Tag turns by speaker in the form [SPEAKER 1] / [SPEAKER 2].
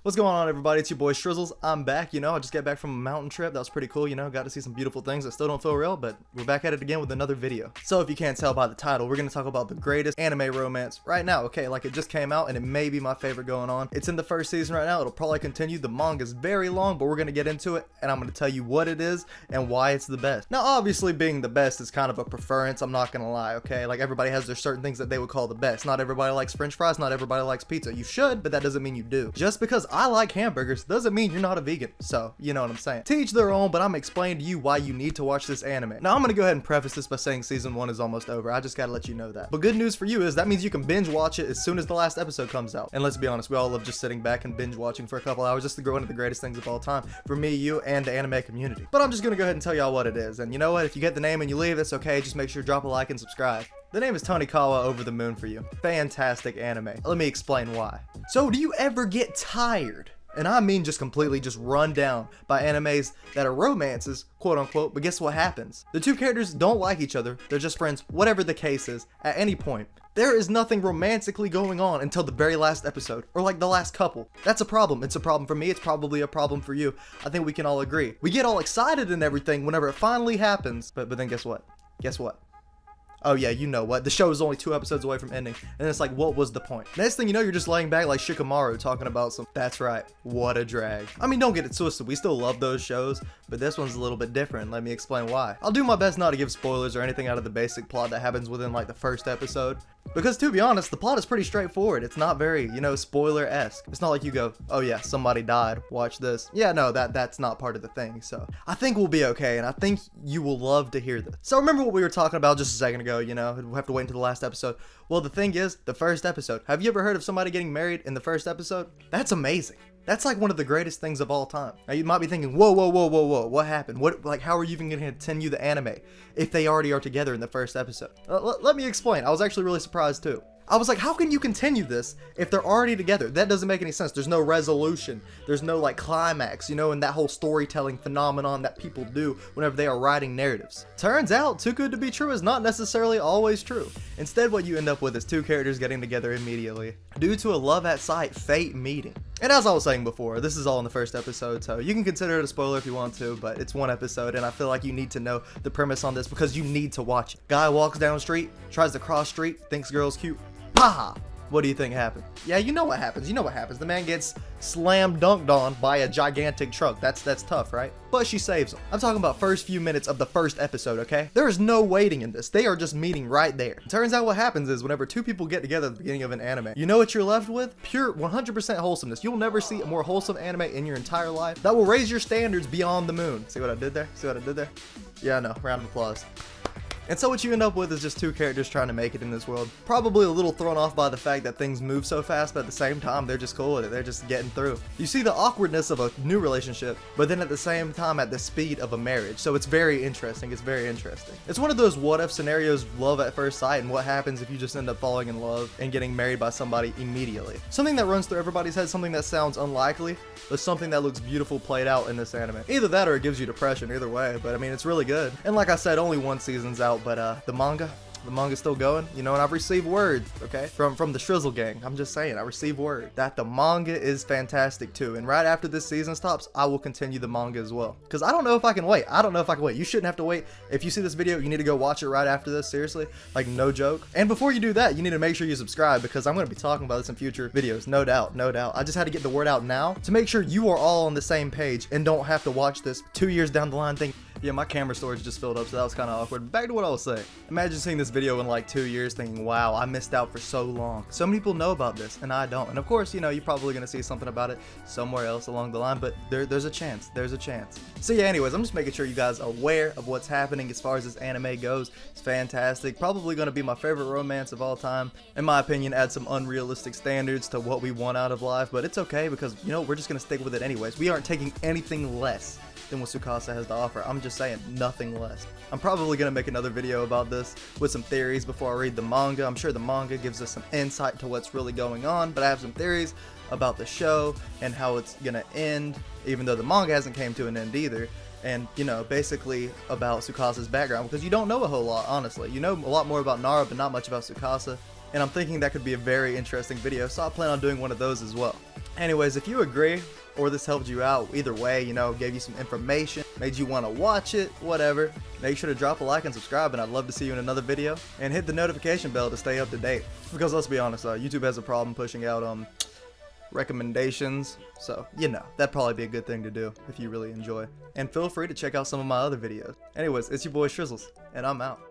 [SPEAKER 1] What's going on, everybody? It's your boy Shrizzles. I'm back. I just got back from a mountain trip. That was pretty cool. Got to see some beautiful things that still don't feel real, but we're back at it again with another video. So if you can't tell by the title, we're going to talk about the greatest anime romance right now. Okay, like it just came out and it may be my favorite going on. It's in the first season right now. It'll probably continue. The manga is very long, but we're going to get into it and I'm going to tell you what it is and why it's the best. Now, obviously being the best is kind of a preference. I'm not going to lie, okay? Like everybody has their certain things that they would call the best. Not everybody likes french fries. Not everybody likes pizza. You should, but that doesn't mean you do. Just because I like hamburgers doesn't mean you're not a vegan, so you know what I'm saying. To each their own, but I'm explaining to you why you need to watch this anime. Now I'm gonna go ahead and preface this by saying season 1 is almost over. I just gotta let you know that. But good news for you is that means you can binge watch it as soon as the last episode comes out. And let's be honest, we all love just sitting back and binge watching for a couple hours just to grow into the greatest things of all time for me, you, and the anime community. But I'm just gonna go ahead and tell y'all what it is. And you know what? If you get the name and you leave, it's okay. Just make sure to drop a like and subscribe. The name is Tonikawa Over the Moon for you. Fantastic anime. Let me explain why. So do you ever get tired? And I mean just completely just run down by animes that are romances, quote unquote, but guess what happens? The two characters don't like each other, they're just friends, whatever the case is, at any point. There is nothing romantically going on until the very last episode, or like the last couple. That's a problem. It's a problem for me, it's probably a problem for you. I think we can all agree. We get all excited and everything whenever it finally happens, but then guess what? Guess what? Oh yeah, you know what? The show is only 2 episodes away from ending. And it's like, what was the point? Next thing you know, you're just laying back like Shikamaru talking about some... That's right. What a drag. I mean, don't get it twisted. We still love those shows, but this one's a little bit different. Let me explain why. I'll do my best not to give spoilers or anything out of the basic plot that happens within like the first episode. Because to be honest, the plot is pretty straightforward. It's not very, spoiler-esque. It's not like you go, oh yeah, somebody died, watch this. Yeah, no, that's not part of the thing. So I think we'll be okay, and I think you will love to hear this. So remember what we were talking about just a second ago, we'll have to wait until the last episode. Well, the thing is, the first episode. Have you ever heard of somebody getting married in the first episode? That's amazing. That's like one of the greatest things of all time. Now you might be thinking, whoa, what happened? How are you even gonna continue the anime if they already are together in the first episode? Let me explain. I was actually really surprised too. I was like, how can you continue this if they're already together? That doesn't make any sense. There's no resolution. There's no like climax, and that whole storytelling phenomenon that people do whenever they are writing narratives. Turns out, too good to be true is not necessarily always true. Instead, what you end up with is two characters getting together immediately due to a love at sight fate meeting. And as I was saying before, this is all in the first episode, so you can consider it a spoiler if you want to, but it's 1 episode, and I feel like you need to know the premise on this because you need to watch it. Guy walks down the street, tries to cross street, thinks girl's cute. Paha! What do you think happened? Yeah, you know what happens. The man gets slam dunked on by a gigantic truck. That's tough, right? But she saves him. I'm talking about first few minutes of the first episode, okay? There is no waiting in this. They are just meeting right there. Turns out what happens is whenever two people get together at the beginning of an anime, you know what you're left with? Pure 100% wholesomeness. You'll never see a more wholesome anime in your entire life that will raise your standards beyond the moon. See what I did there? Yeah, no. Round of applause. And so what you end up with is just two characters trying to make it in this world. Probably a little thrown off by the fact that things move so fast, but at the same time, they're just cool with it. They're just getting through. You see the awkwardness of a new relationship, but then at the same time at the speed of a marriage. So it's very interesting. It's one of those what if scenarios, love at first sight, and what happens if you just end up falling in love and getting married by somebody immediately. Something that runs through everybody's head, something that sounds unlikely, but something that looks beautiful played out in this anime. Either that or it gives you depression, either way, but I mean, it's really good. And like I said, only 1 season's out, but the manga's still going, and I've received word, okay, from the Shrizzle gang. I'm just saying, I received word that the manga is fantastic too, and right after this season stops, I will continue the manga as well, because I don't know if I can wait. You shouldn't have to wait. If you see this video, you need to go watch it right after this, seriously, like no joke. And before you do that, you need to make sure you subscribe, because I'm going to be talking about this in future videos, no doubt. I just had to get the word out now to make sure you are all on the same page and don't have to watch this 2 years down the line thinking, yeah, my camera storage just filled up, so that was kind of awkward. Back to what I was saying. Imagine seeing this video in like 2 years thinking, wow, I missed out for so long. So many people know about this, and I don't. And of course, you're probably going to see something about it somewhere else along the line, but there's a chance. So yeah, anyways, I'm just making sure you guys are aware of what's happening as far as this anime goes. It's fantastic. Probably going to be my favorite romance of all time. In my opinion, add some unrealistic standards to what we want out of life, but it's okay because, we're just going to stick with it anyways. We aren't taking anything less than what Tsukasa has to offer. I'm just saying, nothing less. I'm probably going to make another video about this with some theories before I read the manga. I'm sure the manga gives us some insight to what's really going on, but I have some theories about the show and how it's going to end, even though the manga hasn't came to an end either. And, basically about Tsukasa's background, because you don't know a whole lot, honestly. You know a lot more about Nara, but not much about Tsukasa. And I'm thinking that could be a very interesting video, so I plan on doing one of those as well. Anyways, if you agree or this helped you out, either way, you know, gave you some information, made you want to watch it, whatever, make sure to drop a like and subscribe, and I'd love to see you in another video. And hit the notification bell to stay up to date. Because let's be honest, YouTube has a problem pushing out recommendations, so you know, that'd probably be a good thing to do if you really enjoy. And feel free to check out some of my other videos. Anyways, it's your boy Shrizzles, and I'm out.